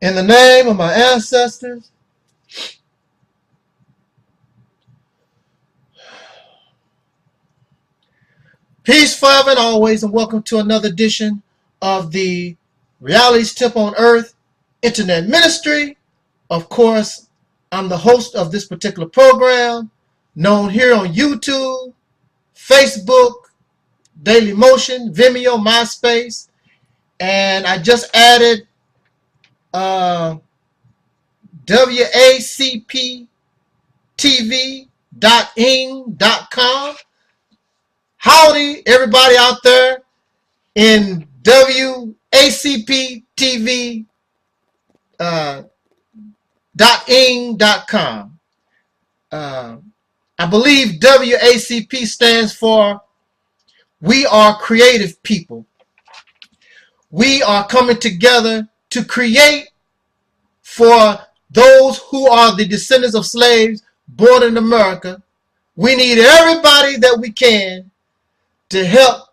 In the name of my ancestors, peace forever and always, and welcome to another edition of the Reality's Temple on Earth Internet Ministry. Of course, I'm the host of this particular program, known here on YouTube, Facebook, Daily Motion, Vimeo, MySpace, and I just added wacptv.ing.com. Howdy, everybody out there in wacptv.ing.com. I believe WACP stands for We Are Creative People. We are coming together to create for those who are the descendants of slaves born in America. We need everybody that we can to help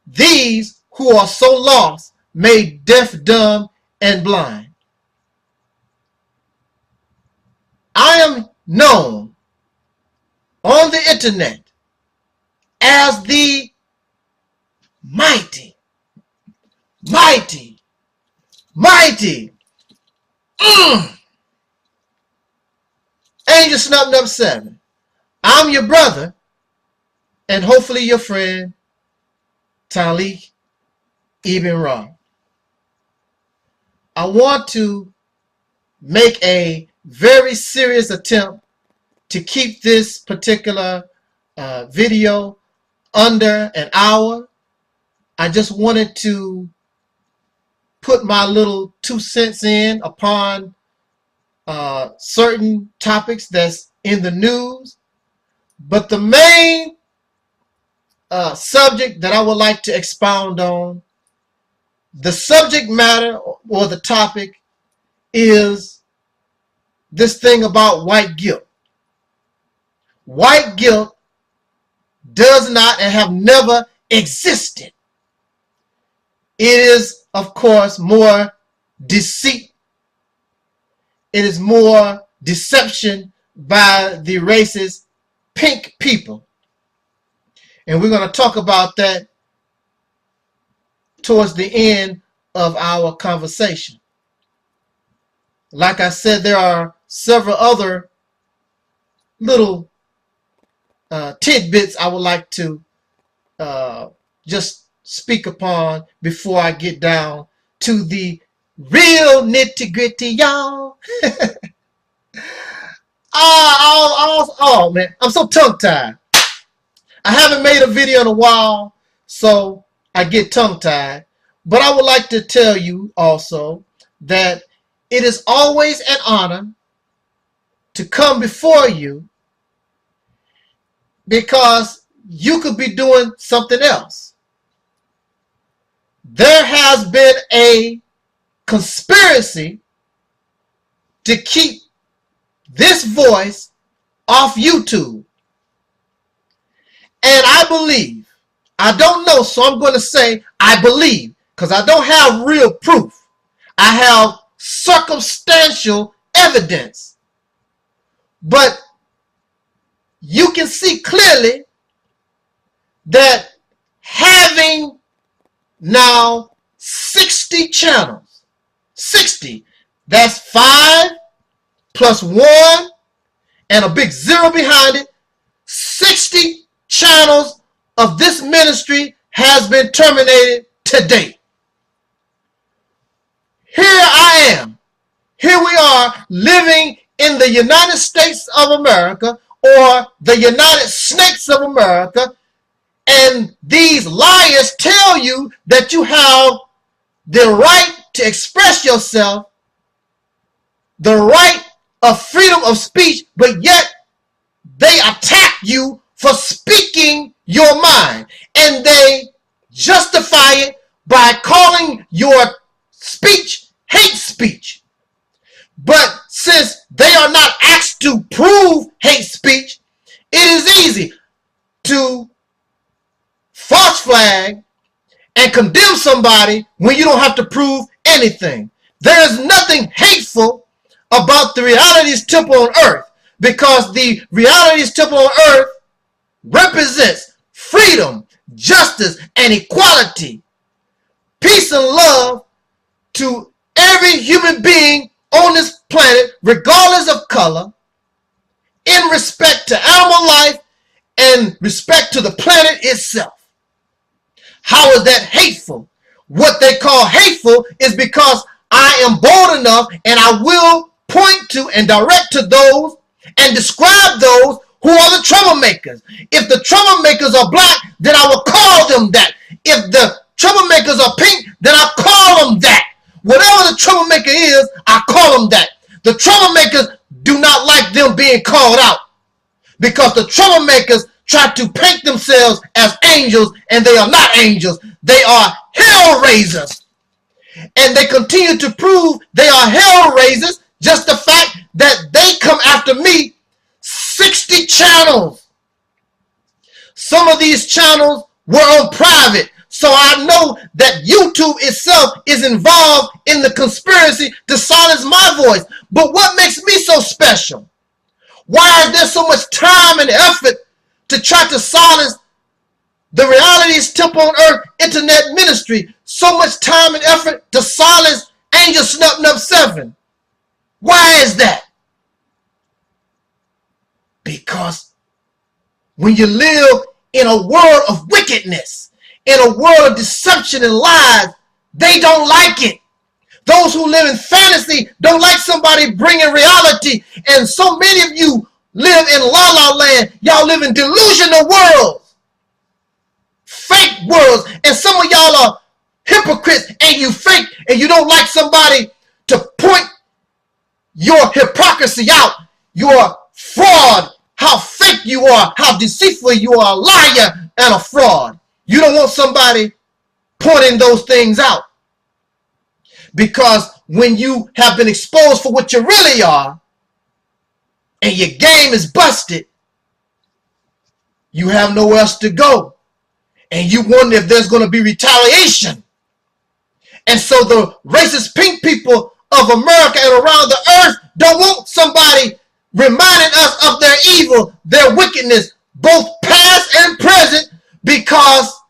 these who are so lost, made deaf, dumb, and blind. I am known on the internet as the mighty Angel Snub Nub 7. I'm your brother, and hopefully your friend, Taalik Ibn'rad. I want to make a very serious attempt to keep this particular video under an hour. I just wanted to put my little 2 cents in upon certain topics that's in the news. But the main subject that I would like to expound on, the subject matter or the topic, is this thing about white guilt. White guilt does not and have never existed. It is, of course, more deceit. It is more deception by the racist pink people. And we're going to talk about that towards the end of our conversation. Like I said, there are several other little tidbits I would like to just speak upon before I get down to the real nitty-gritty, y'all. Oh man, I'm so tongue-tied. I haven't made a video in a while, so I get tongue-tied. But I would like to tell you also that it is always an honor to come before you, because you could be doing something else. There has been a conspiracy to keep this voice off YouTube. And I believe, I don't know, so I'm going to say I believe, because I don't have real proof. I have circumstantial evidence. But you can see clearly that having now 60 channels, 60, that's 5 plus 1 and a big 0 behind it, 60 channels of this ministry has been terminated to date. Here I am. Here we are living in the United States of America, or the United Snakes of America, and these liars tell you that you have the right to express yourself, the right of freedom of speech, but yet they attack you for speaking your mind, and they justify it by calling your speech hate speech. But since they are not asked to prove hate speech, it is easy to false flag and condemn somebody when you don't have to prove anything. There is nothing hateful about the Reality's temple on earth, because the Reality's temple on earth represents freedom, justice, and equality, peace and love to every human being on this planet, regardless of color, in respect to animal life and respect to the planet itself. How is that hateful? What they call hateful is because I am bold enough and I will point to and direct to those and describe those who are the troublemakers. If the troublemakers are black, then I will call them that. If the troublemakers are pink, then I call them that. Whatever the troublemaker is, I call them that. The troublemakers do not like them being called out, because the troublemakers try to paint themselves as angels, and they are not angels. They are hell raisers. And they continue to prove they are hell raisers. Just the fact that they come after me 60 channels. Some of these channels were on private, so I know that YouTube itself is involved in the conspiracy to silence my voice. But what makes me so special? Why is there so much time and effort to try to silence the Reality's Temple on Earth internet ministry? So much time and effort to silence Angel Snub 7. Why is that? Because when you live in a world of wickedness, in a world of deception and lies, they don't like it. Those who live in fantasy don't like somebody bringing reality. And so many of you live in la la land. Y'all live in delusional worlds, fake worlds. And some of y'all are hypocrites, and you fake, and you don't like somebody to point your hypocrisy out, your fraud, how fake you are, how deceitful you are, a liar and a fraud. You don't want somebody pointing those things out, because when you have been exposed for what you really are and your game is busted, you have nowhere else to go, and you wonder if there's going to be retaliation. And so the racist pink people of America and around the earth don't want somebody reminding us of their evil, their wickedness, both past and present, because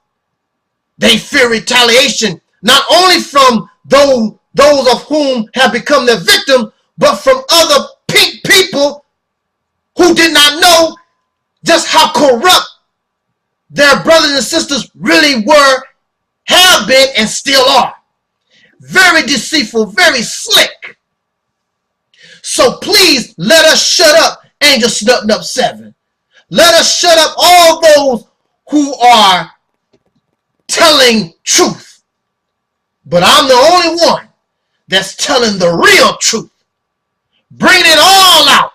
they fear retaliation, not only from those of whom have become their victim, but from other pink people who did not know just how corrupt their brothers and sisters really were, have been, and still are. Very deceitful, very slick. So please let us shut up Angel Snub 7. Let us shut up all those who are telling truth. But I'm the only one that's telling the real truth. Bringing it all out.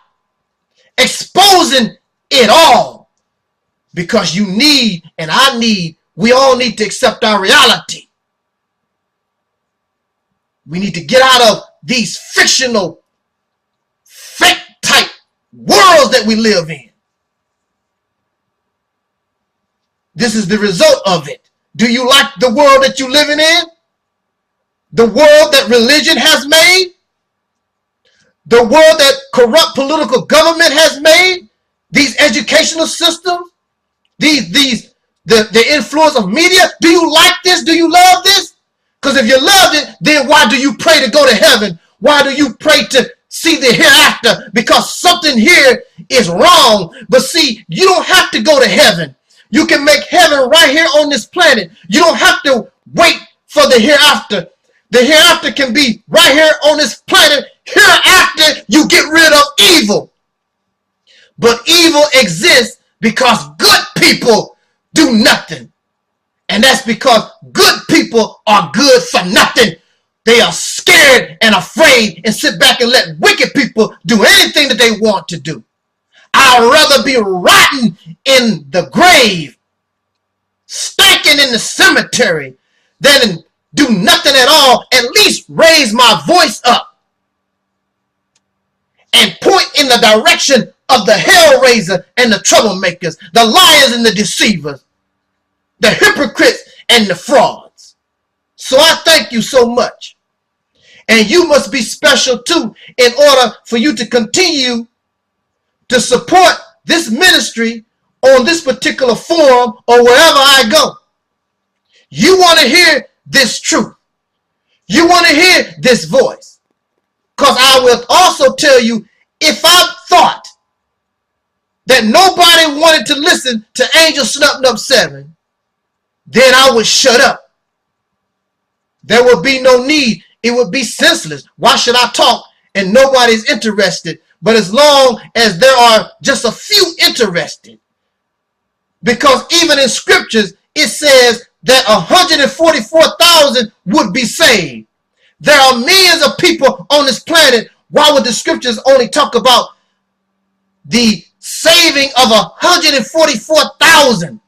Exposing it all. Because you need, and I need, we all need to accept our reality. We need to get out of these fictional, fake type worlds that we live in. This is the result of it. Do you like the world that you're living in? The world that religion has made? The world that corrupt political government has made? These educational systems? The influence of media? Do you like this? Do you love this? Because if you loved it, then why do you pray to go to heaven? Why do you pray to see the hereafter? Because something here is wrong. But see, you don't have to go to heaven. You can make heaven right here on this planet. You don't have to wait for the hereafter. The hereafter can be right here on this planet. Hereafter, you get rid of evil. But evil exists because good people do nothing. And that's because good people are good for nothing. They are scared and afraid and sit back and let wicked people do anything that they want to do. I'd rather be rotten in the grave, stinking in the cemetery, than do nothing at all. At least raise my voice up and point in the direction of the hellraiser and the troublemakers, the liars and the deceivers, the hypocrites and the frauds. So I thank you so much. And you must be special too in order for you to continue to support this ministry on this particular forum or wherever I go. You want to hear this truth. You want to hear this voice. Because I will also tell you, if I thought that nobody wanted to listen to Angel Snub Nub 7, then I would shut up. There would be no need. It would be senseless. Why should I talk and nobody's interested? But as long as there are just a few interested, because even in scriptures, it says that 144,000 would be saved. There are millions of people on this planet. Why would the scriptures only talk about the saving of 144,000?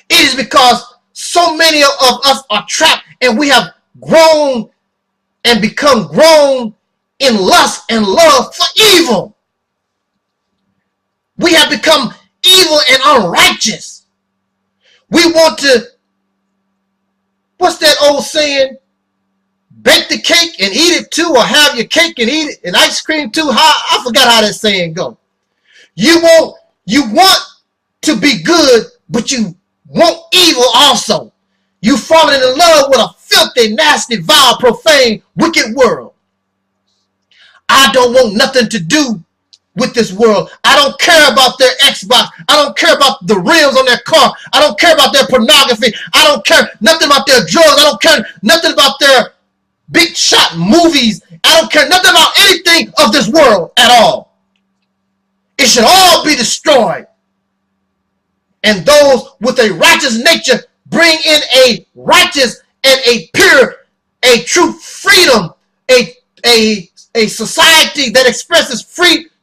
It is because so many of us are trapped and we have grown and become grown in lust and love for evil. We have become evil and unrighteous. We want to, what's that old saying? Bake the cake and eat it too, or have your cake and eat it, and ice cream too. I forgot how that saying go. You want to be good, but you want evil also. You falling in love with a filthy, nasty, vile, profane, wicked world. I don't want nothing to do with this world. I don't care about their Xbox. I don't care about the rims on their car. I don't care about their pornography. I don't care nothing about their drugs. I don't care nothing about their big shot movies. I don't care nothing about anything of this world at all. It should all be destroyed. And those with a righteous nature bring in a righteous and a pure, a true freedom, a society that expresses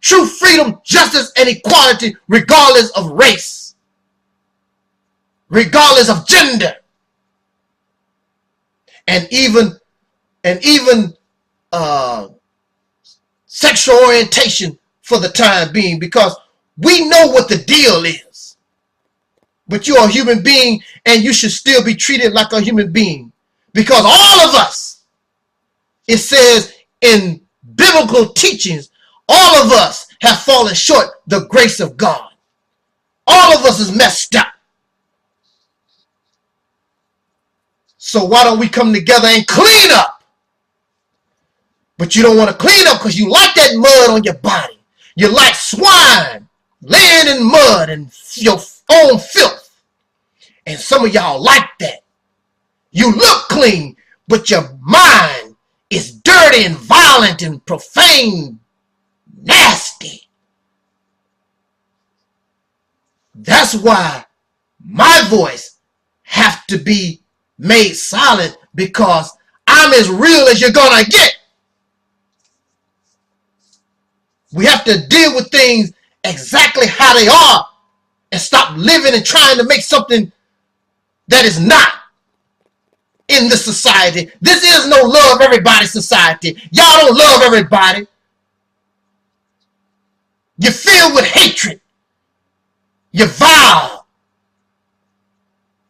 true freedom, justice, and equality, regardless of race, regardless of gender, and even sexual orientation for the time being, because we know what the deal is. But you're a human being, and you should still be treated like a human being, because all of us, it says in biblical teachings, all of us have fallen short the grace of God. All of us is messed up. So why don't we come together and clean up? But you don't want to clean up because you like that mud on your body. You like swine laying in mud and your own filth. And some of y'all like that. You look clean, but your mind is dirty and violent and profane, nasty. That's why my voice have to be made solid, because I'm as real as you're gonna get. We have to deal with things exactly how they are and stop living and trying to make something that is not in this society. This is no love everybody society. Y'all don't love everybody. You're filled with hatred. You're vile.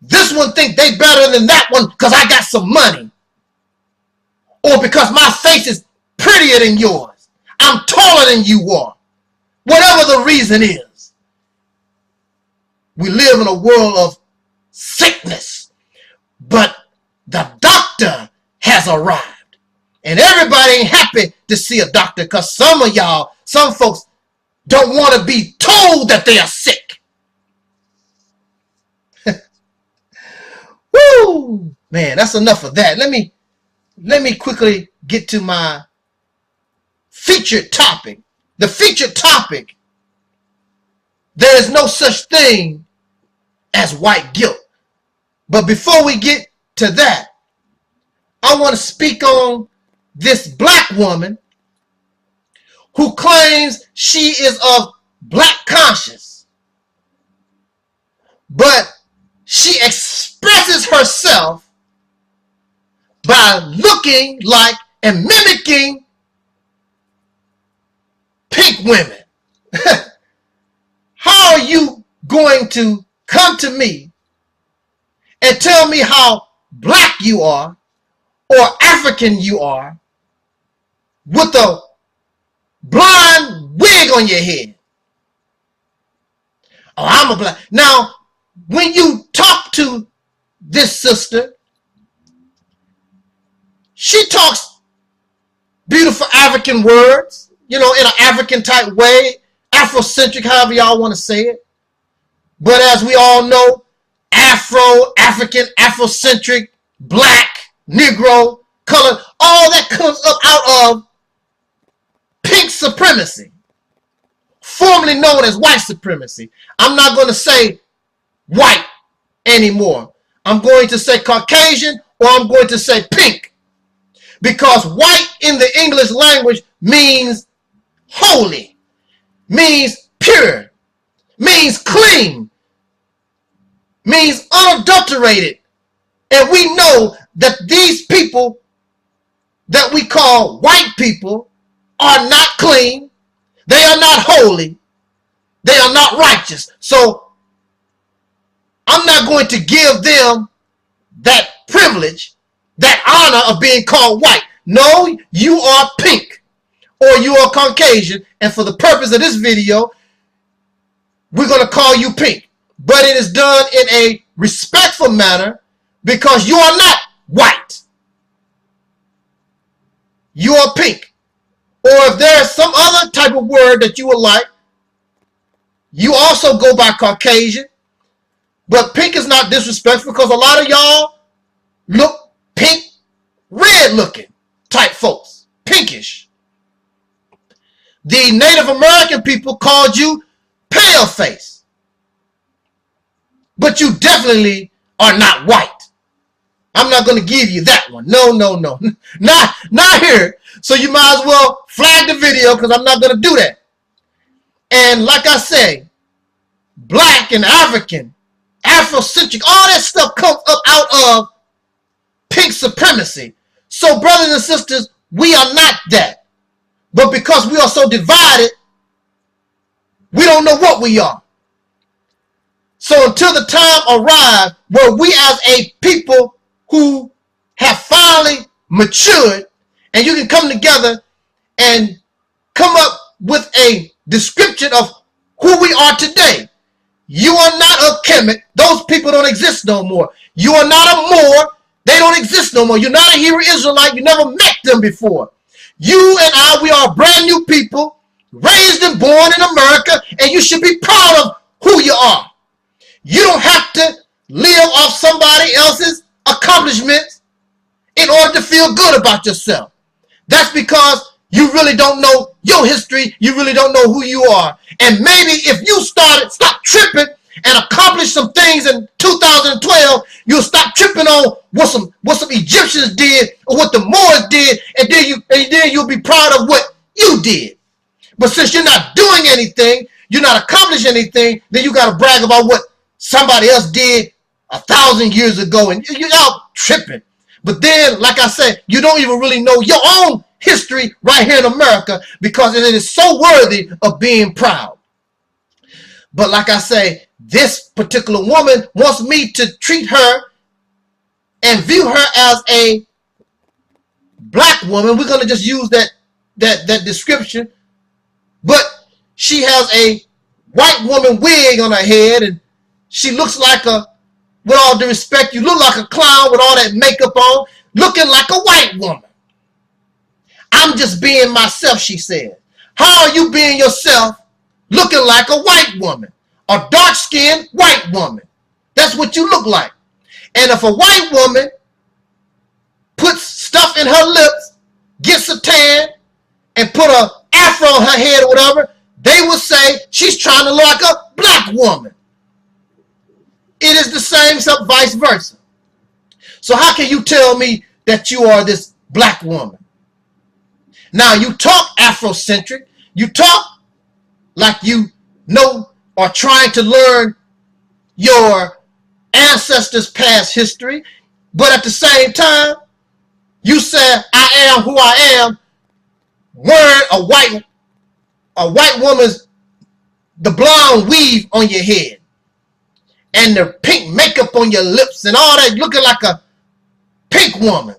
This one think they better than that one because I got some money. Or because my face is prettier than yours. I'm taller than you are. Whatever the reason is. We live in a world of sickness. But the doctor has arrived. And everybody ain't happy to see a doctor, because some of y'all, some folks don't want to be told that they are sick. Woo! Man, that's enough of that. Let me quickly get to my featured topic. The featured topic, there is no such thing as white guilt. But before we get to that, I want to speak on this black woman who claims she is of black conscience, but she expresses herself by looking like and mimicking pink women. How are you going to come to me and tell me how black you are or African you are with a blonde wig on your head. Oh, I'm a black. Now, when you talk to this sister, she talks beautiful African words, you know, in an African type way, Afrocentric, however y'all want to say it. But as we all know, Afro, African, Afrocentric, black, Negro, color, all that comes up out of pink supremacy, formerly known as white supremacy. I'm not going to say white anymore. I'm going to say Caucasian, or I'm going to say pink. Because white in the English language means holy, means pure, means clean, means unadulterated. And we know that these people that we call white people are not clean, they are not holy, they are not righteous. So I'm not going to give them that privilege, that honor of being called white. No, you are pink or you are Caucasian, and for the purpose of this video, we're going to call you pink. But it is done in a respectful manner because you are not white. You are pink. Or if there's some other type of word that you would like, you also go by Caucasian. But pink is not disrespectful because a lot of y'all look pink, red looking type folks. Pinkish. The Native American people called you pale face. But you definitely are not white. I'm not going to give you that one. No. Not here. So you might as well flag the video because I'm not going to do that. And like I say, black and African, Afrocentric, all that stuff comes up out of pink supremacy. So brothers and sisters, we are not that. But because we are so divided, we don't know what we are. So until the time arrives where we as a people who have finally matured, and you can come together and come up with a description of who we are today. You are not a Kemet. Those people don't exist no more. You are not a Moor. They don't exist no more. You're not a Hebrew Israelite. You never met them before. You and I, we are brand new people, raised and born in America, and you should be proud of who you are. You don't have to live off somebody else's accomplishments in order to feel good about yourself. That's because you really don't know your history. You really don't know who you are. And maybe if you stop tripping and accomplish some things in 2012, you'll stop tripping on what some Egyptians did or what the Moors did, and then you'll be proud of what you did. But since you're not doing anything, you're not accomplishing anything, then you got to brag about what somebody else did 1,000 years ago, and you're out tripping. But then, like I said, you don't even really know your own history right here in America because it is so worthy of being proud. But like I say, this particular woman wants me to treat her and view her as a black woman. We're going to just use that description. But she has a white woman wig on her head, and she looks like a, with all due respect, you look like a clown with all that makeup on, looking like a white woman. I'm just being myself, she said. How are you being yourself looking like a white woman? A dark-skinned white woman. That's what you look like. And if a white woman puts stuff in her lips, gets a tan, and put an afro on her head or whatever, they will say she's trying to look like a black woman. It is the same, except vice versa. So how can you tell me that you are this black woman? Now, you talk Afrocentric. You talk like you know or trying to learn your ancestors' past history. But at the same time, you said, I am who I am, wearing a white woman's, the blonde weave on your head, and the pink makeup on your lips and all that, looking like a pink woman.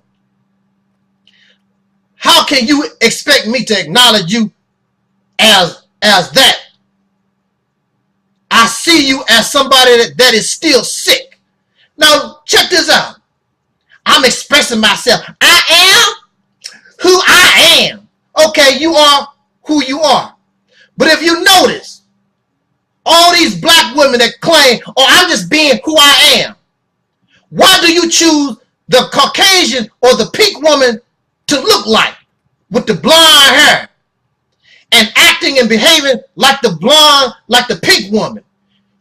how can you expect me to acknowledge you as that? I see you as somebody that is still sick. Now, check this out. I'm expressing myself. I am who I am. Okay, you are who you are. But if you notice, all these black women that claim, oh, I'm just being who I am. Why do you choose the Caucasian or the pink woman to look like with the blonde hair and acting and behaving like the blonde, like the pink woman?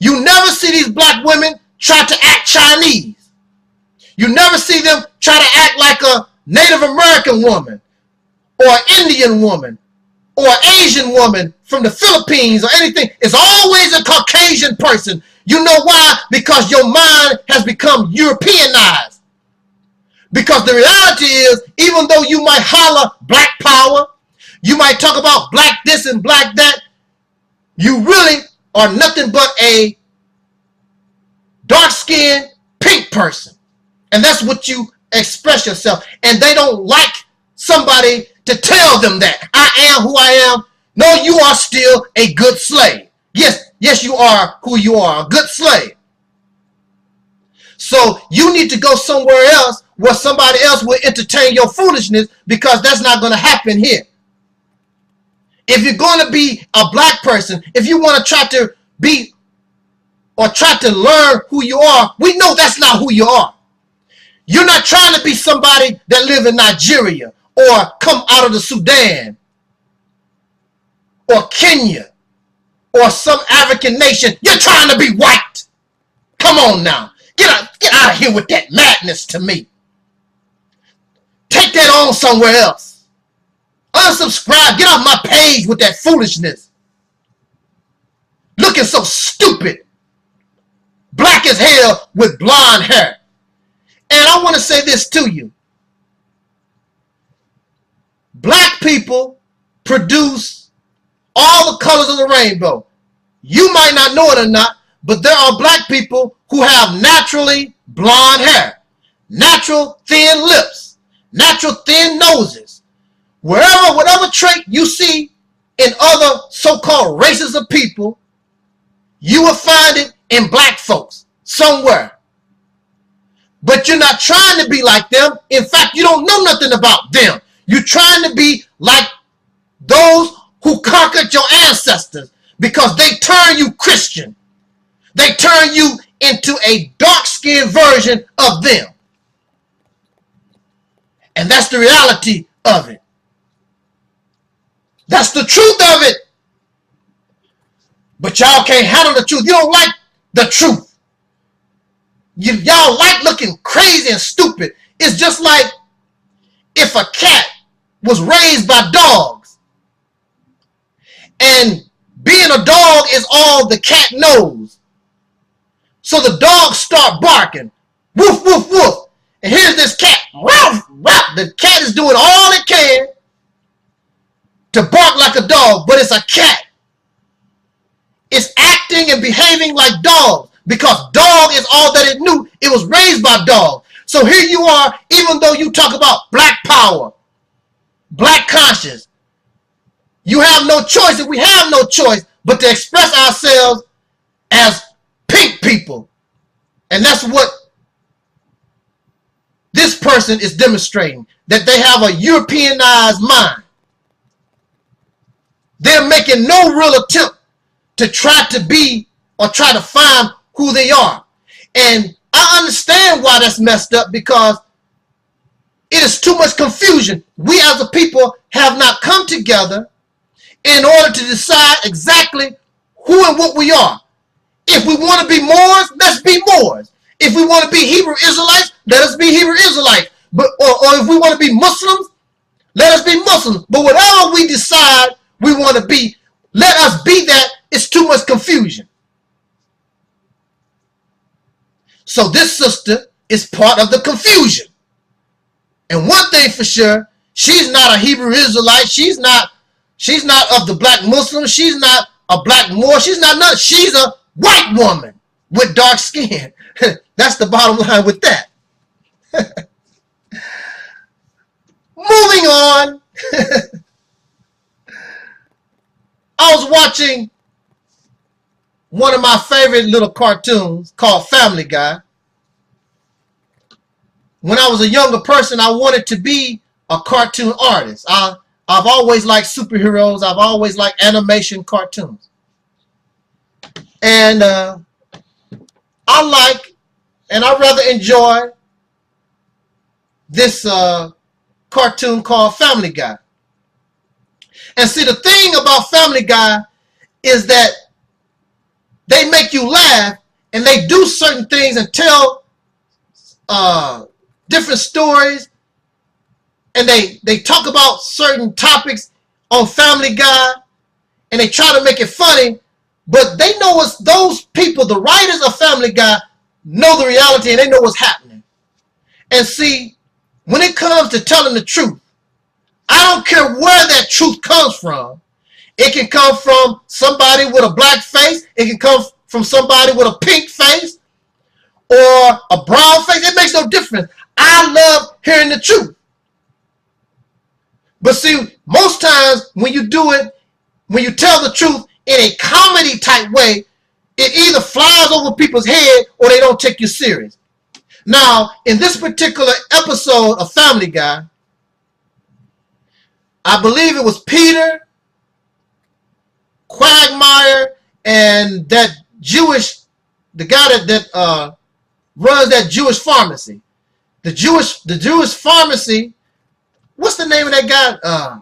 You never see these black women try to act Chinese. You never see them try to act like a Native American woman or Indian woman or Asian woman from the Philippines or anything. It's always a Caucasian person. You know why? Because your mind has become Europeanized. Because the reality is, even though you might holler black power, you might talk about black this and black that, you really are nothing but a dark-skinned pink person. And that's what you express yourself. And they don't like somebody to tell them that. I am who I am. No, you are still a good slave. Yes, you are who you are, a good slave. So you need to go somewhere else where somebody else will entertain your foolishness, because that's not going to happen here. If you're going to be a black person, if you want to try to be or try to learn who you are, we know that's not who you are. You're not trying to be somebody that live in Nigeria or come out of the Sudan or Kenya or some African nation. You're trying to be white. Come on now. Get out of here with that madness to me. Take that on somewhere else. Unsubscribe. Get off my page with that foolishness. Looking so stupid. Black as hell with blonde hair. And I want to say this to you. Black people produce all the colors of the rainbow. You might not know it or not, but there are black people who have naturally blonde hair, natural thin lips, natural thin noses. Whatever trait you see in other so-called races of people, you will find it in black folks somewhere. But you're not trying to be like them. In fact, you don't know nothing about them. You're trying to be like those who conquered your ancestors, because they turn you Christian. They turn you into a dark-skinned version of them. And that's the reality of it. That's the truth of it. But y'all can't handle the truth. You don't like the truth. Y'all like looking crazy and stupid. It's just like if a cat was raised by dogs, and being a dog is all the cat knows. So the dogs start barking. Woof, woof, woof. And here's this cat. Woof, woof. The cat is doing all it can to bark like a dog, but it's a cat. It's acting and behaving like dogs, because dog is all that it knew. It was raised by dogs. So here you are, even though you talk about black power, black conscience, you have no choice, and we have no choice but to express ourselves as pink people. And that's what this person is demonstrating, that they have a Europeanized mind. They're making no real attempt to try to be or try to find who they are. And I understand why that's messed up, because it is too much confusion. We as a people have not come together in order to decide exactly who and what we are. If we want to be Moors, let's be Moors. If we want to be Hebrew Israelites, let us be Hebrew Israelites. Or if we want to be Muslims, let us be Muslims. But whatever we decide we want to be, let us be that. It's too much confusion. So this sister is part of the confusion. And one thing for sure, she's not a Hebrew Israelite. She's not of the black Muslims. She's not a black Moor. She's not none. She's a white woman with dark skin. That's the bottom line with that. Moving on. I was watching one of my favorite little cartoons called Family Guy. When I was a younger person, I wanted to be a cartoon artist. I've always liked superheroes. I've always liked animation cartoons. And I rather enjoy this cartoon called Family Guy. And see, the thing about Family Guy is that they make you laugh and they do certain things and tell different stories, and they talk about certain topics on Family Guy, and they try to make it funny, but they know what's, those people, the writers of Family Guy, know the reality and they know what's happening. And see, when it comes to telling the truth, I don't care where that truth comes from. It can come from somebody with a black face. It can come from somebody with a pink face or a brown face. It makes no difference. I love hearing the truth. But see, most times when you do it, when you tell the truth in a comedy type way, it either flies over people's head or they don't take you serious. Now, in this particular episode of Family Guy, I believe it was Peter, Quagmire, and that the guy that runs that Jewish pharmacy. The Jewish pharmacy, what's the name of that guy?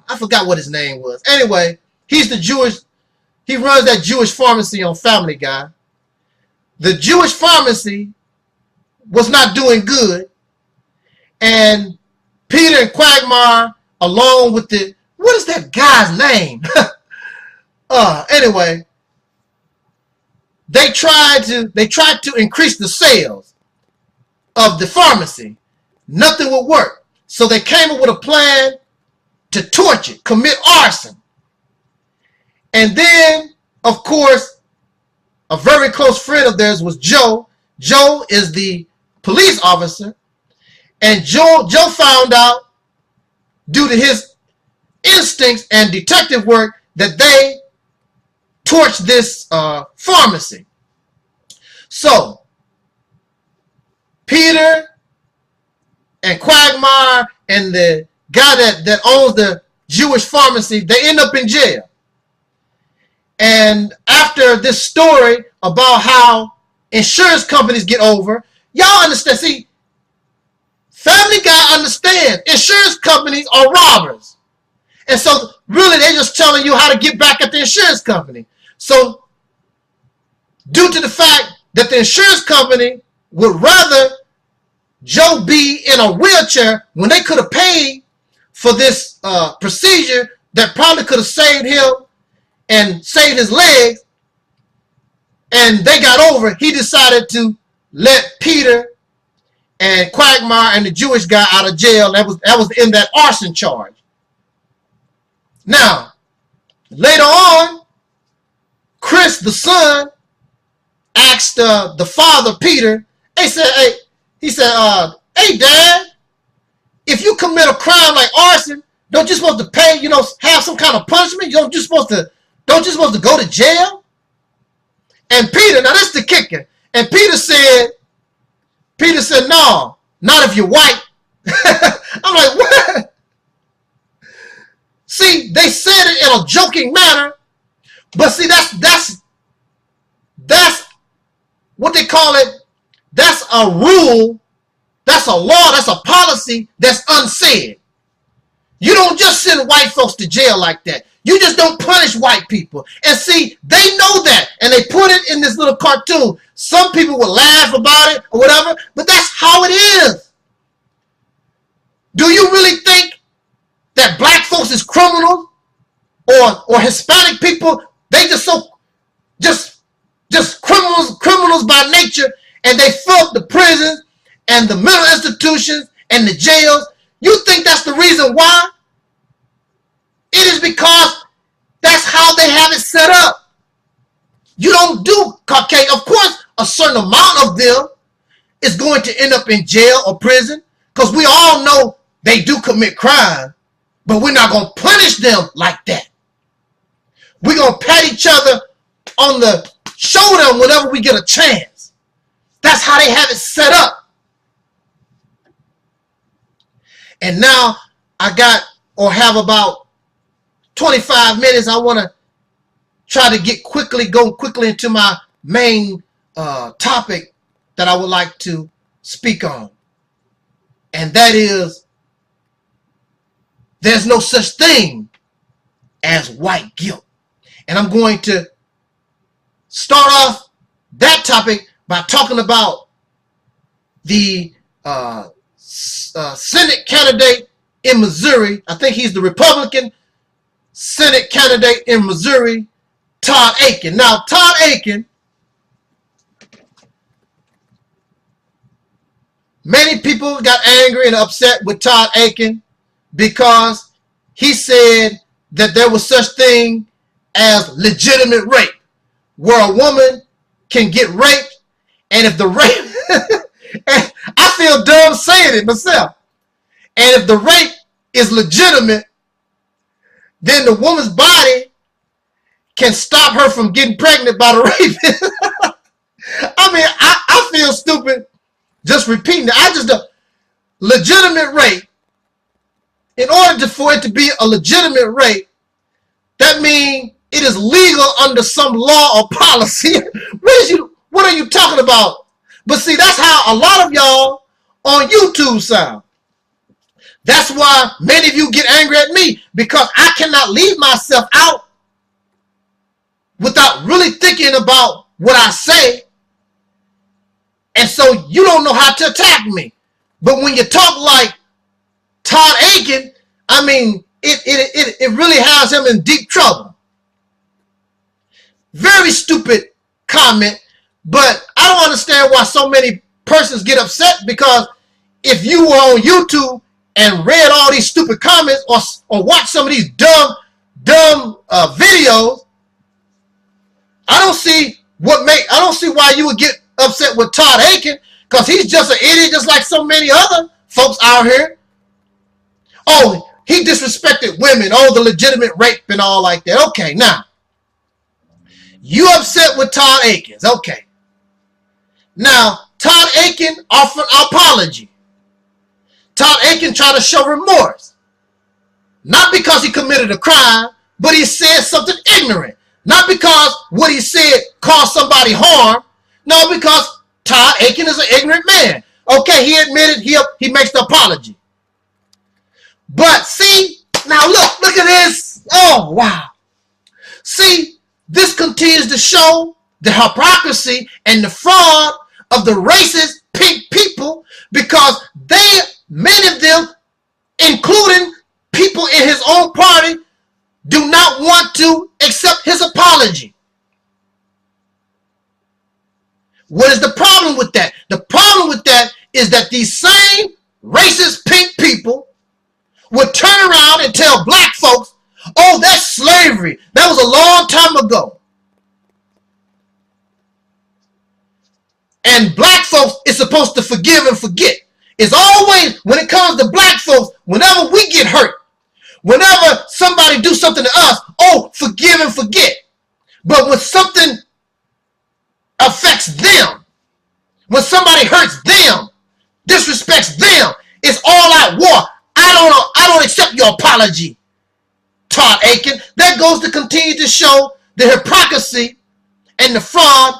I forgot what his name was. Anyway, he runs that Jewish pharmacy on Family Guy. The Jewish pharmacy was not doing good, and Peter and Quagmire, along with what is that guy's name? Anyway, they tried to increase the sales of the pharmacy. Nothing would work. So they came up with a plan to torch it, commit arson. And then, of course, a very close friend of theirs was Joe. Joe is the police officer. And Joe found out, due to his instincts and detective work, that they torched this pharmacy. So, Peter and Quagmire and the guy that owns the Jewish pharmacy, they end up in jail. And after this story about how insurance companies get over, y'all understand, see, Family Guy understands insurance companies are robbers. And so really they're just telling you how to get back at the insurance company. So due to the fact that the insurance company would rather Joe be in a wheelchair when they could have paid for this procedure that probably could have saved him and saved his legs, and they got over, he decided to let Peter and Quagmire and the Jewish guy out of jail. That was in that arson charge. Now, later on, Chris, the son, asked the father, Peter, he said, hey, Dad, if you commit a crime like arson, don't you supposed to pay, have some kind of punishment? Don't you supposed to go to jail? And Peter, now that's the kicker. And Peter said, no, not if you're white. I'm like, what? See, they said it in a joking manner, but see, that's what they call it. That's a rule, that's a law, that's a policy that's unsaid. You don't just send white folks to jail like that. You just don't punish white people. And see, they know that, and they put it in this little cartoon. Some people will laugh about it or whatever, but that's how it is. Do you really think that black folks is criminals or Hispanic people? They just criminals by nature, and they fill up the prisons and the mental institutions and the jails. You think that's the reason why? It is because that's how they have it set up. You don't do Caucasian. Of course, a certain amount of them is going to end up in jail or prison, because we all know they do commit crime. But we're not going to punish them like that. We're going to pat each other on the shoulder whenever we get a chance. That's how they have it set up. And now I got or have about 25 minutes. I want to try to go quickly into my main topic that I would like to speak on. And that is, there's no such thing as white guilt. And I'm going to start off that topic by talking about the Senate candidate in Missouri. I think he's the Republican Senate candidate in Missouri, Todd Akin. Now, Todd Akin, many people got angry and upset with Todd Akin because he said that there was such thing as legitimate rape, where a woman can get raped, and if the rape, and I feel dumb saying it myself, and if the rape is legitimate, then the woman's body can stop her from getting pregnant by the rapist. I mean, I feel stupid just repeating it. I just don't. Legitimate rape, in order for it to be a legitimate rape, that means it is legal under some law or policy. What are you talking about? But see, that's how a lot of y'all on YouTube sound. That's why many of you get angry at me, because I cannot leave myself out without really thinking about what I say. And so you don't know how to attack me. But when you talk like Todd Akin, I mean, it really has him in deep trouble. Very stupid comment, but I don't understand why so many persons get upset, because if you were on YouTube and read all these stupid comments or watch some of these dumb videos, I don't see why you would get upset with Todd Akin, because he's just an idiot just like so many other folks out here. Oh, he disrespected women. Oh, the legitimate rape and all like that. Okay, now, you upset with Todd Akin. Okay. Now, Todd Akin offered an apology. Todd Akin tried to show remorse. Not because he committed a crime, but he said something ignorant. Not because what he said caused somebody harm. No, because Todd Akin is an ignorant man. Okay, he admitted he makes the apology. But see, now look at this. Oh, wow. See, this continues to show the hypocrisy and the fraud of the racist pink people, because many of them, including people in his own party, do not want to accept his apology. What is the problem with that? The problem with that is that these same racist pink people would turn around and tell black folks, oh, that's slavery. That was a long time ago. And black folks is supposed to forgive and forget. It's always, when it comes to black folks, whenever we get hurt, whenever somebody do something to us, oh, forgive and forget. But when something affects them, when somebody hurts them, disrespects them, it's all out war. I don't accept your apology, Todd Akin. That goes to continue to show the hypocrisy and the fraud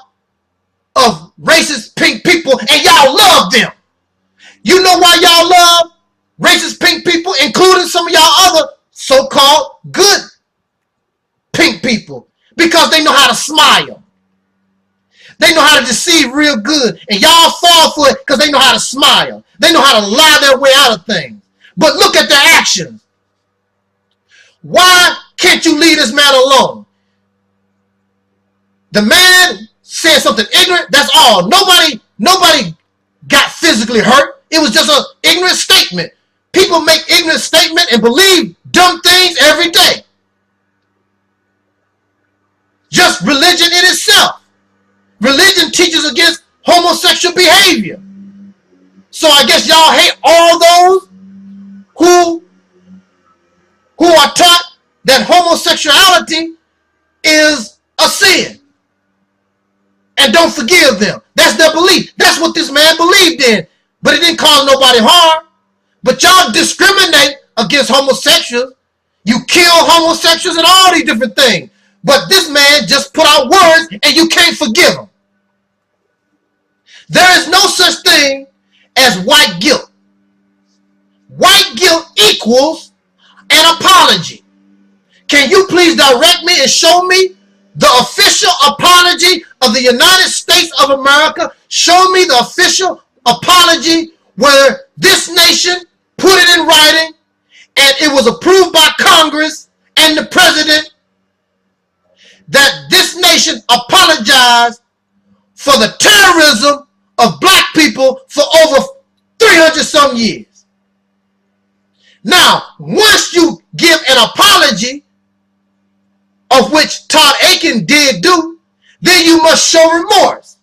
of racist pink people, and y'all love them. You know why y'all love racist pink people, including some of y'all other so-called good pink people? Because they know how to smile. They know how to deceive real good, and y'all fall for it because they know how to smile. They know how to lie their way out of things. But look at their actions. Why can't you leave this man alone? The man said something ignorant, that's all. Nobody got physically hurt. It was just an ignorant statement. People make ignorant statements and believe dumb things every day. Just religion in itself. Religion teaches against homosexual behavior. So I guess y'all hate all those who homosexuality is a sin and don't forgive them. That's their belief. That's what this man believed in. But it didn't cause nobody harm. But y'all discriminate against homosexuals. You kill homosexuals and all these different things. But this man just put out words and you can't forgive him. There is no such thing as white guilt. White guilt equals an apology. Can you please direct me and show me the official apology of the United States of America? Show me the official apology where this nation put it in writing and it was approved by Congress and the president that this nation apologized for the terrorism of black people for over 300 some years. Now, once you give an apology, of which Taalik did do, then you must show remorse.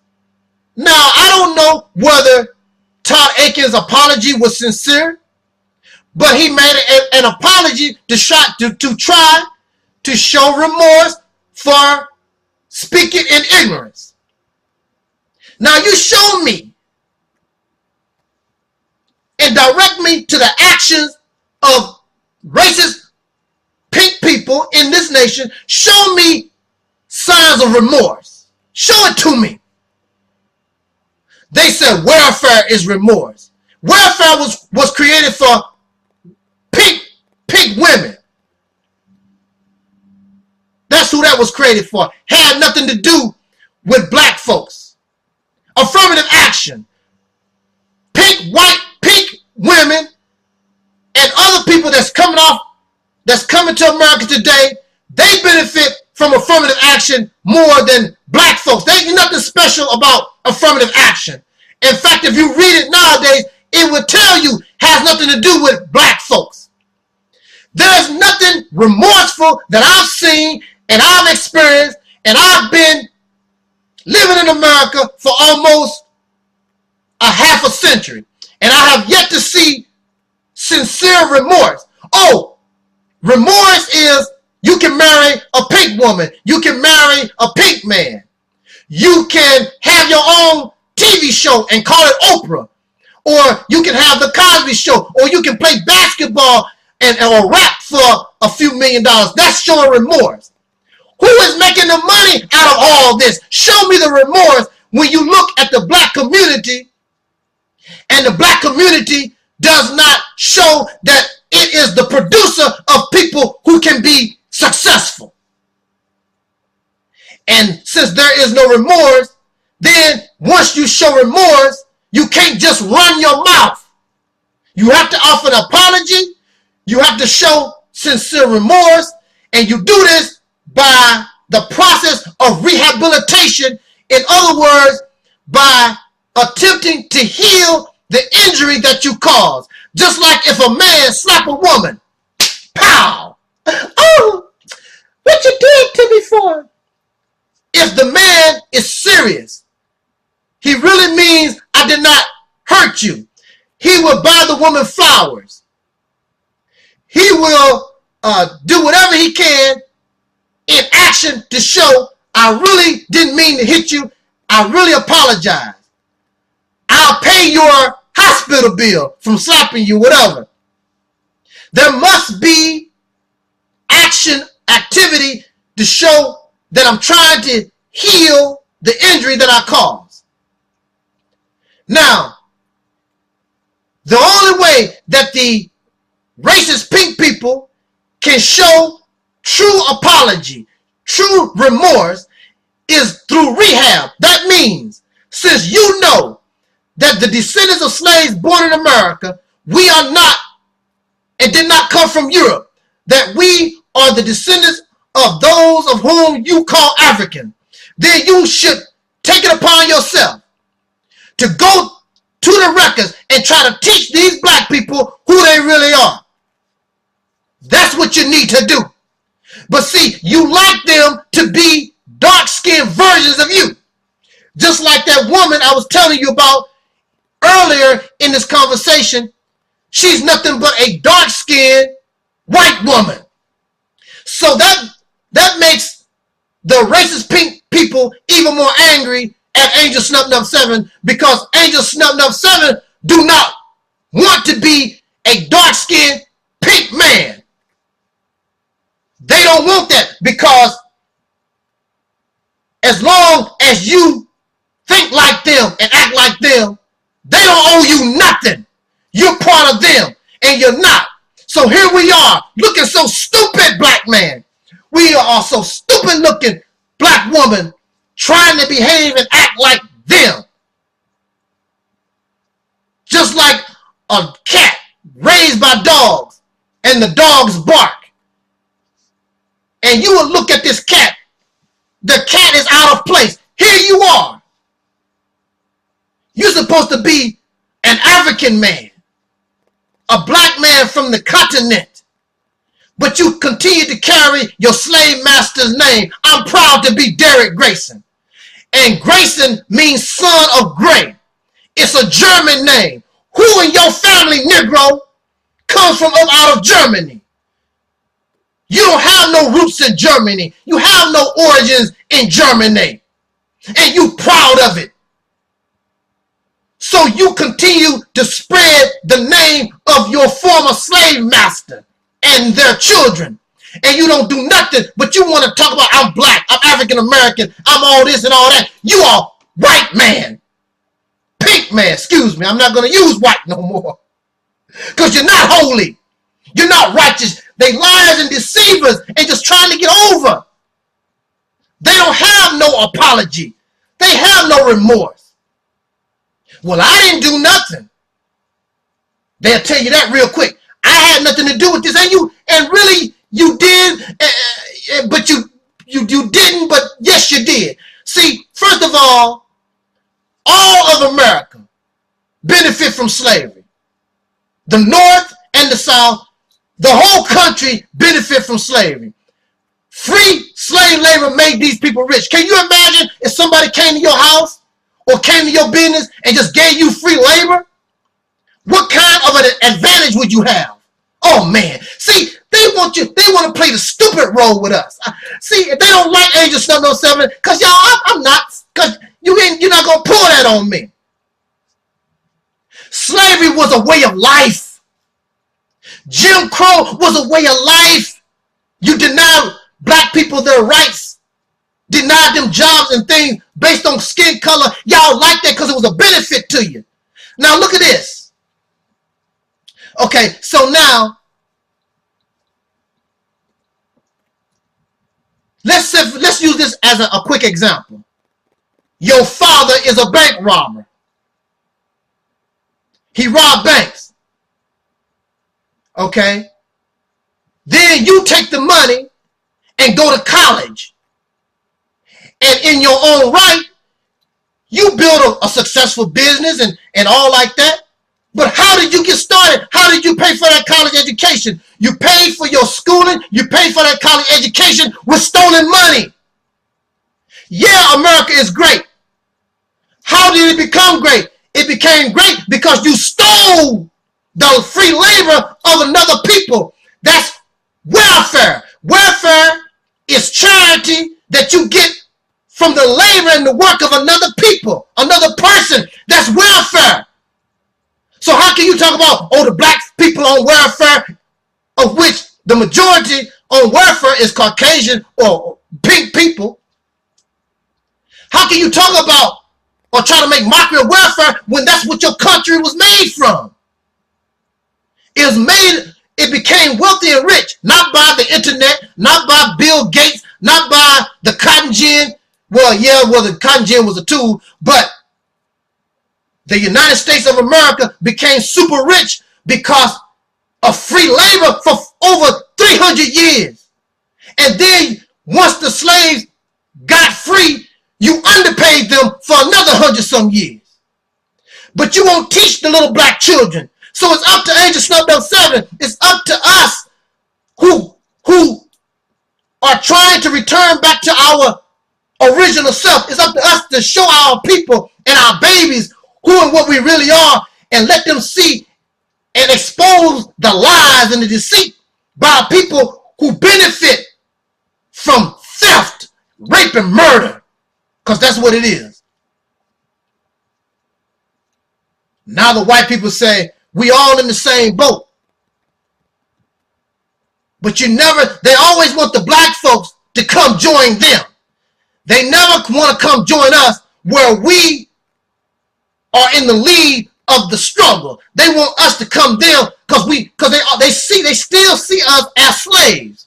Now, I don't know whether Taalik's apology was sincere, but he made an apology to try to show remorse for speaking in ignorance. Now, you show me and direct me to the actions of racist pink people in this nation. Show me signs of remorse. Show it to me. They said welfare is remorse. Welfare was created for pink women. That's who that was created for. Had nothing to do with black folks. Affirmative action. Pink women and other people that's coming to America today, they benefit from affirmative action more than black folks. There ain't nothing special about affirmative action. In fact, if you read it nowadays, it would tell you has nothing to do with black folks. There's nothing remorseful that I've seen and I've experienced, and I've been living in America for almost a half a century, and I have yet to see sincere remorse. Oh, remorse is you can marry a pink woman. You can marry a pink man. You can have your own TV show and call it Oprah. Or you can have the Cosby Show. Or you can play basketball or rap for a few $1 million. That's showing remorse. Who is making the money out of all this? Show me the remorse when you look at the black community and the black community does not show that it is the producer of people who can be successful. And since there is no remorse, then once you show remorse, you can't just run your mouth. You have to offer an apology. You have to show sincere remorse. And you do this by the process of rehabilitation. In other words, by attempting to heal the injury that you caused. Just like if a man slap a woman. Pow! Oh, what you did to me for? If the man is serious, he really means I did not hurt you. He will buy the woman flowers. He will do whatever he can in action to show I really didn't mean to hit you. I really apologize. I'll pay your hospital bill from slapping you, whatever. There must be activity to show that I'm trying to heal the injury that I caused. Now, the only way that the racist pink people can show true apology, true remorse, is through rehab. That means, since you know that the descendants of slaves born in America, we are not and did not come from Europe, that we are the descendants of those of whom you call African, then you should take it upon yourself to go to the records and try to teach these black people who they really are. That's what you need to do. But see, you like them to be dark-skinned versions of you. Just like that woman I was telling you about earlier in this conversation. She's nothing but a dark-skinned white woman. So that That makes the racist pink people even more angry at Angel Snub Nub 7, because Angel Snub Nub 7 do not want to be a dark-skinned pink man. They don't want that, because as long as you think like them and act like them, they don't owe you nothing. You're part of them, and you're not. So here we are, looking so stupid, black man. We are also stupid looking black woman trying to behave and act like them. Just like a cat raised by dogs, and the dogs bark. And you will look at this cat. The cat is out of place. Here you are. You're supposed to be an African man, a black man from the continent, but you continue to carry your slave master's name. I'm proud to be Derek Grayson. And Grayson means son of gray. It's a German name. Who in your family, Negro, comes from out of Germany? You don't have no roots in Germany. You have no origins in Germany. And you proud of it. So you continue to spread the name of your former slave master and their children. And you don't do nothing, but you want to talk about, I'm black, I'm African American, I'm all this and all that. You are white man. Pink man, excuse me. I'm not going to use white no more. Because you're not holy. You're not righteous. They liars and deceivers and just trying to get over. They don't have no apology. They have no remorse. Well, I didn't do nothing. They'll tell you that real quick. I had nothing to do with this. And really, you did, but you didn't, but yes, you did. See, first of all of America benefit from slavery. The North and the South, the whole country benefit from slavery. Free slave labor made these people rich. Can you imagine if somebody came to your house or came to your business and just gave you free labor? What kind of an advantage would you have? Oh man, see, they want to play the stupid role with us. See, if they don't like Angel Snub No 7, because y'all, I'm not, because you're not going to pull that on me. Slavery was a way of life. Jim Crow was a way of life. You denied black people their rights, denied them jobs and things based on skin color. Y'all like that because it was a benefit to you. Now look at this. Okay, so now let's use this as a quick example. Your father is a bank robber. He robbed banks. Okay? Then you take the money and go to college. And in your own right, you build a successful business and all like that. But how did you get started? How did you pay for that college education? You paid for your schooling. You paid for that college education with stolen money. Yeah, America is great. How did it become great? It became great because you stole the free labor of another people. That's welfare. Welfare is charity that you get from the labor and the work of another people, another person. That's welfare. So how can you talk about, oh, the black people on welfare, of which the majority on welfare is Caucasian or pink people? How can you talk about or try to make mockery of welfare when that's what your country was made from? It became wealthy and rich, not by the internet, not by Bill Gates, not by the cotton gin. Well, yeah, the cotton gin was a tool, but the United States of America became super rich because of free labor for over 300 years. And then once the slaves got free, you underpaid them for another 100-some years. But you won't teach the little black children. So it's up to Angel Snub No 7. It's up to us who are trying to return back to our original self. It's up to us to show our people and our babies who and what we really are, and let them see and expose the lies and the deceit by people who benefit from theft, rape, and murder, because that's what it is. Now the white people say, we all in the same boat. But they always want the black folks to come join them. They never want to come join us where we are in the lead of the struggle. They want us to come there because they still see us as slaves.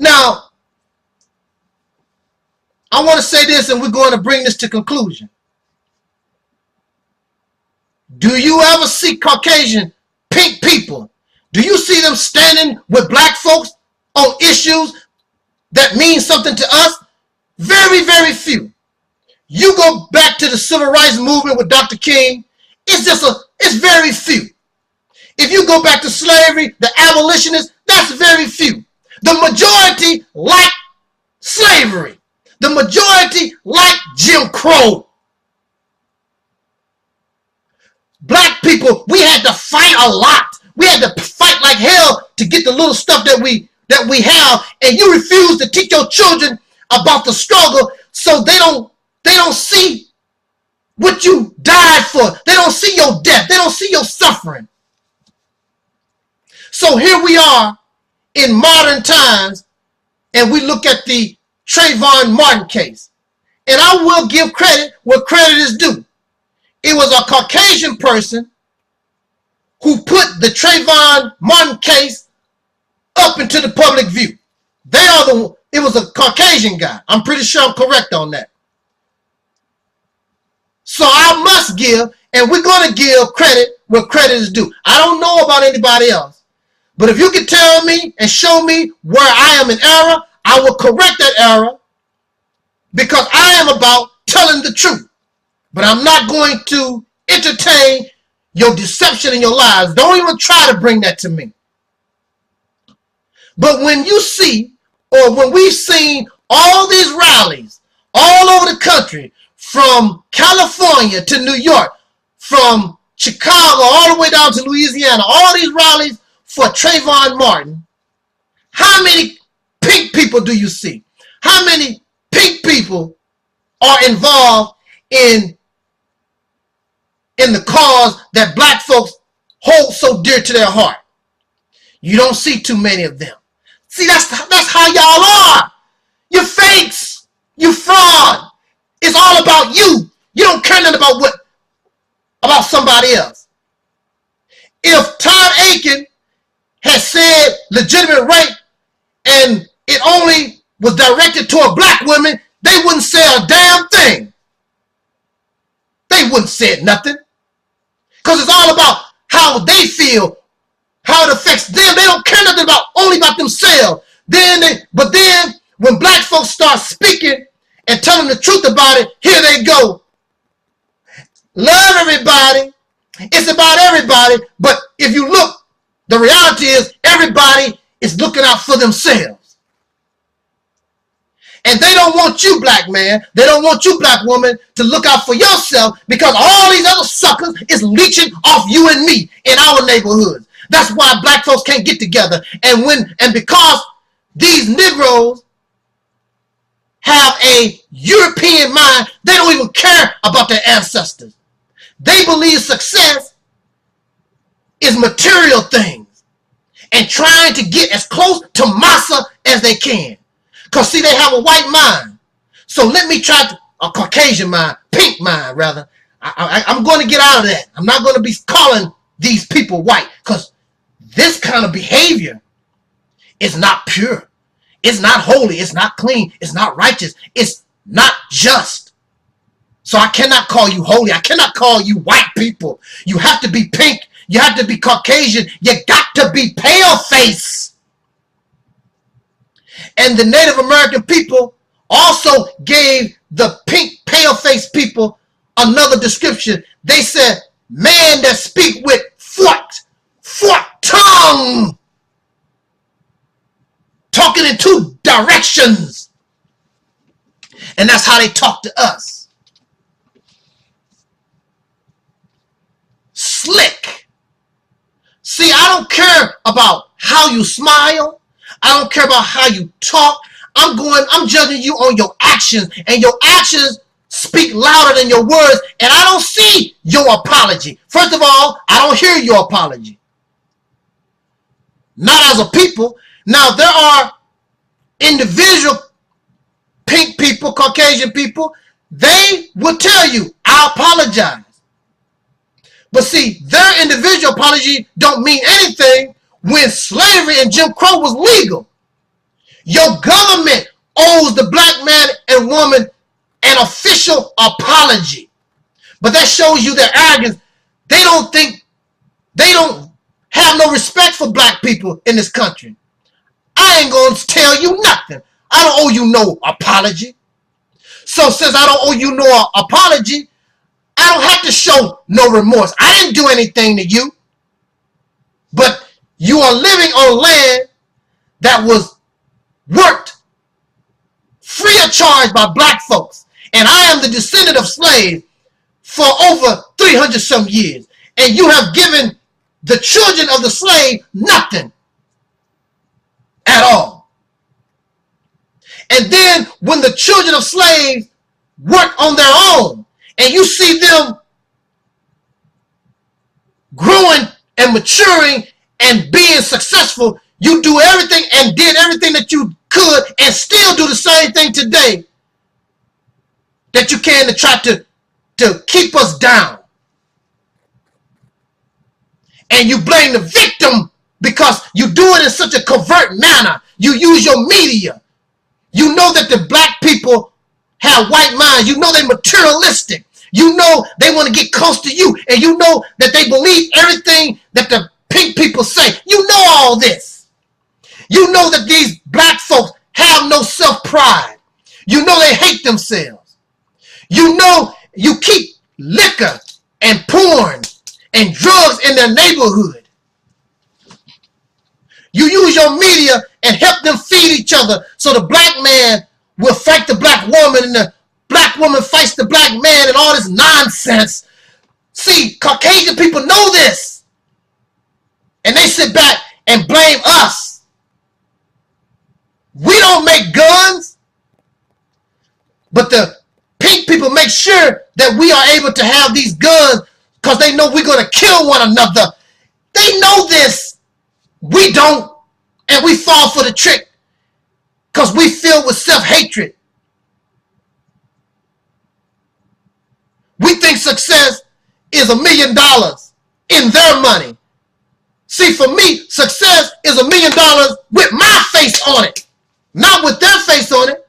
Now, I want to say this, and we're going to bring this to conclusion. Do you ever see Caucasian pink people? Do you see them standing with black folks on issues that mean something to us? Very, very few. You go back to the civil rights movement with Dr. King, it's very few. If you go back to slavery, the abolitionists, that's very few. The majority like slavery. The majority like Jim Crow. Black people, we had to fight a lot. We had to fight like hell to get the little stuff that we have, and you refuse to teach your children about the struggle, so they don't see what you died for. They don't see your death. They don't see your suffering. So here we are in modern times, and we look at the Trayvon Martin case. And I will give credit where credit is due. It was a Caucasian person who put the Trayvon Martin case up into the public view. It was a Caucasian guy. I'm pretty sure I'm correct on that. So I must give, and we're going to give credit where credit is due. I don't know about anybody else. But if you can tell me and show me where I am in error, I will correct that error, because I am about telling the truth. But I'm not going to entertain your deception and your lies. Don't even try to bring that to me. But when you see, or when we've seen all these rallies all over the country, from California to New York, from Chicago all the way down to Louisiana, all these rallies for Trayvon Martin, how many pink people do you see? How many pink people are involved in the cause that black folks hold so dear to their heart? You don't see too many of them. See, that's how y'all are. You're fakes. You fraud. It's all about you. You don't care nothing about somebody else. If Todd Aiken had said legitimate rape and it only was directed toward black women, they wouldn't say a damn thing. They wouldn't say nothing. Because it's all about how they feel, how it affects them. They don't care nothing only about themselves. But then when black folks start speaking and telling the truth about it, here they go. Love everybody. It's about everybody. But if you look, the reality is everybody is looking out for themselves. And they don't want you, black man. They don't want you, black woman, to look out for yourself, because all these other suckers is leeching off you and me in our neighborhoods. That's why black folks can't get together. And because these Negroes have a European mind, they don't even care about their ancestors. They believe success is material things and trying to get as close to massa as they can. Because, see, they have a white mind. So let me try a Caucasian mind, pink mind, rather. I'm going to get out of that. I'm not going to be calling these people white, because this kind of behavior is not pure. It's not holy. It's not clean. It's not righteous. It's not just. So I cannot call you holy. I cannot call you white people. You have to be pink. You have to be Caucasian. You got to be pale face. And the Native American people also gave the pink pale face people another description. They said, man that speak with forked tongue. Talking in two directions. And that's how they talk to us. Slick. See, I don't care about how you smile. I don't care about how you talk. I'm judging you on your actions, and your actions speak louder than your words, and I don't see your apology. First of all, I don't hear your apology. Not as a people. Now, there are individual pink people, Caucasian people, they will tell you, I apologize. But see, their individual apology don't mean anything when slavery and Jim Crow was legal. Your government owes the black man and woman an official apology. But that shows you their arrogance. They don't have no respect for black people in this country. I ain't going to tell you nothing. I don't owe you no apology. So since I don't owe you no apology, I don't have to show no remorse. I didn't do anything to you. But you are living on land that was worked free of charge by black folks. And I am the descendant of slaves for over 300 some years. And you have given the children of the slave nothing at all. And then when the children of slaves work on their own, and you see them growing and maturing and being successful, you do everything and did everything that you could and still do the same thing today that you can to try to keep us down. And you blame the victim because you do it in such a covert manner. You use your media. You know that the black people have white minds. You know they're materialistic. You know they want to get close to you. And you know that they believe everything that the pink people say. You know all this. You know that these black folks have no self-pride. You know they hate themselves. You know you keep liquor and porn and drugs in their neighborhood. You use your media and help them feed each other so the black man will fight the black woman and the black woman fights the black man and all this nonsense. See, Caucasian people know this. And they sit back and blame us. We don't make guns. But the pink people make sure that we are able to have these guns because they know we're going to kill one another. They know this. We don't. And we fall for the trick because we filled with self-hatred. We think success is $1 million in their money. See, for me, success is $1 million with my face on it. Not with their face on it.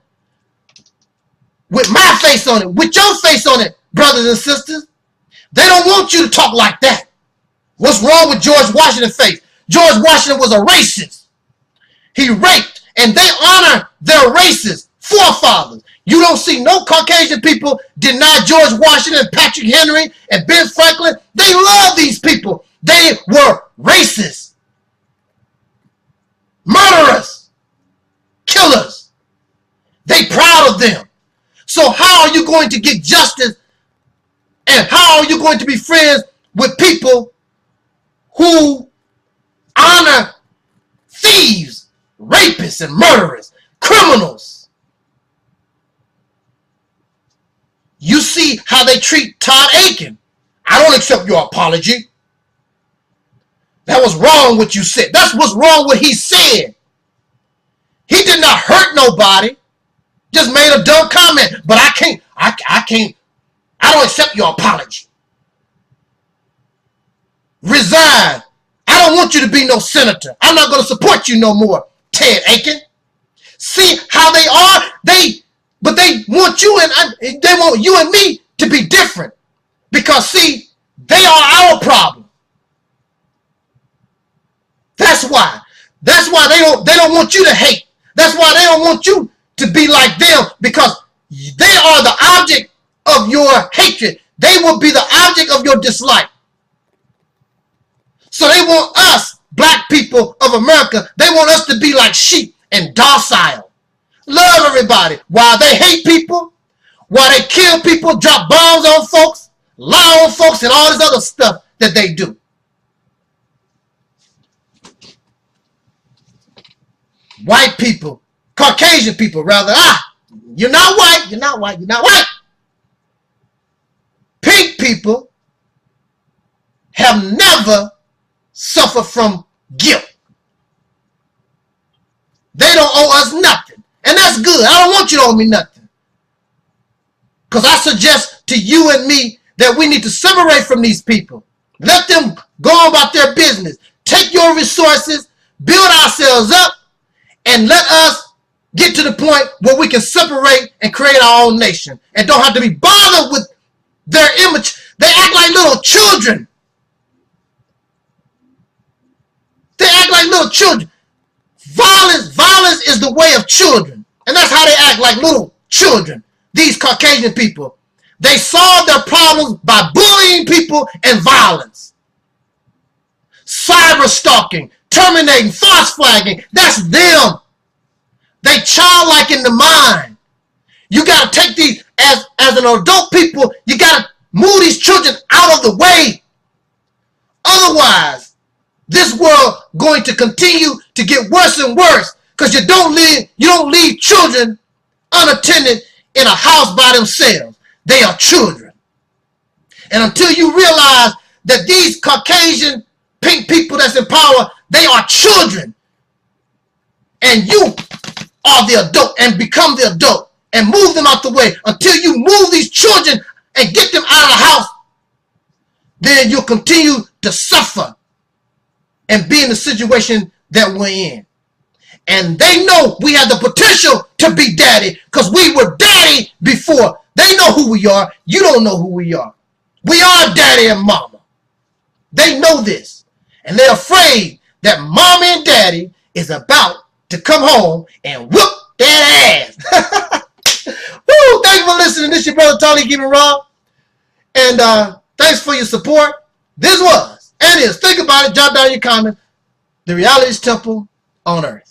With my face on it. With your face on it, brothers and sisters. They don't want you to talk like that. What's wrong with George Washington's face? George Washington was a racist. He raped, and they honor their racist forefathers. You don't see no Caucasian people deny George Washington, Patrick Henry, and Ben Franklin. They love these people. They were racist, murderers, killers. They proud of them. So how are you going to get justice, and how are you going to be friends with people who honor thieves, rapists, and murderers, criminals? You see how they treat Todd Aiken. I don't accept your apology. That was wrong what you said. That's what's wrong what he said. He did not hurt nobody. Just made a dumb comment. But I don't accept your apology. Resign. I don't want you to be no senator. I'm not going to support you no more, Ted Aiken. See how they are? But they want you and they want you and me to be different. Because see, they are our problem. That's why. That's why they don't want you to hate. That's why they don't want you to be like them, because they are the object of your hatred. They will be the object of your dislike. So they want us, black people of America, they want us to be like sheep and docile. Love everybody. While they hate people, while they kill people, drop bombs on folks, lie on folks, and all this other stuff that they do. white people, Caucasian people rather, you're not white, you're not white, you're not white. Pink people have never suffered from guilt. They don't owe us nothing. And that's good. I don't want you to owe me nothing. Because I suggest to you and me that we need to separate from these people. Let them go about their business. Take your resources, build ourselves up, and let us get to the point where we can separate and create our own nation. And don't have to be bothered with their image. They act like little children. They act like little children. Violence is the way of children. And that's how they act, like little children. These Caucasian people. They solve their problems by bullying people and violence. Cyber stalking, terminating, false flagging. That's them. They childlike in the mind. You got to take these, as an adult people, you got to move these children out of the way. Otherwise, this world going to continue to get worse and worse, because you don't leave children unattended in a house by themselves. They are children. And until you realize that these Caucasian pink people that's in power, they are children. And you are the adult, and become the adult and move them out the way. Until you move these children and get them out of the house, then you'll continue to suffer and be in the situation that we're in. And they know we have the potential to be daddy, because we were daddy before. They know who we are. You don't know who we are. We are daddy and mama. They know this. And they're afraid that mommy and daddy is about to come home and whoop that ass. Woo! Thanks for listening. This is your brother Taalik, Ibn'rad. And thanks for your support. This was, and is, think about it, jot down your comment, the Reality's Temple on Earth.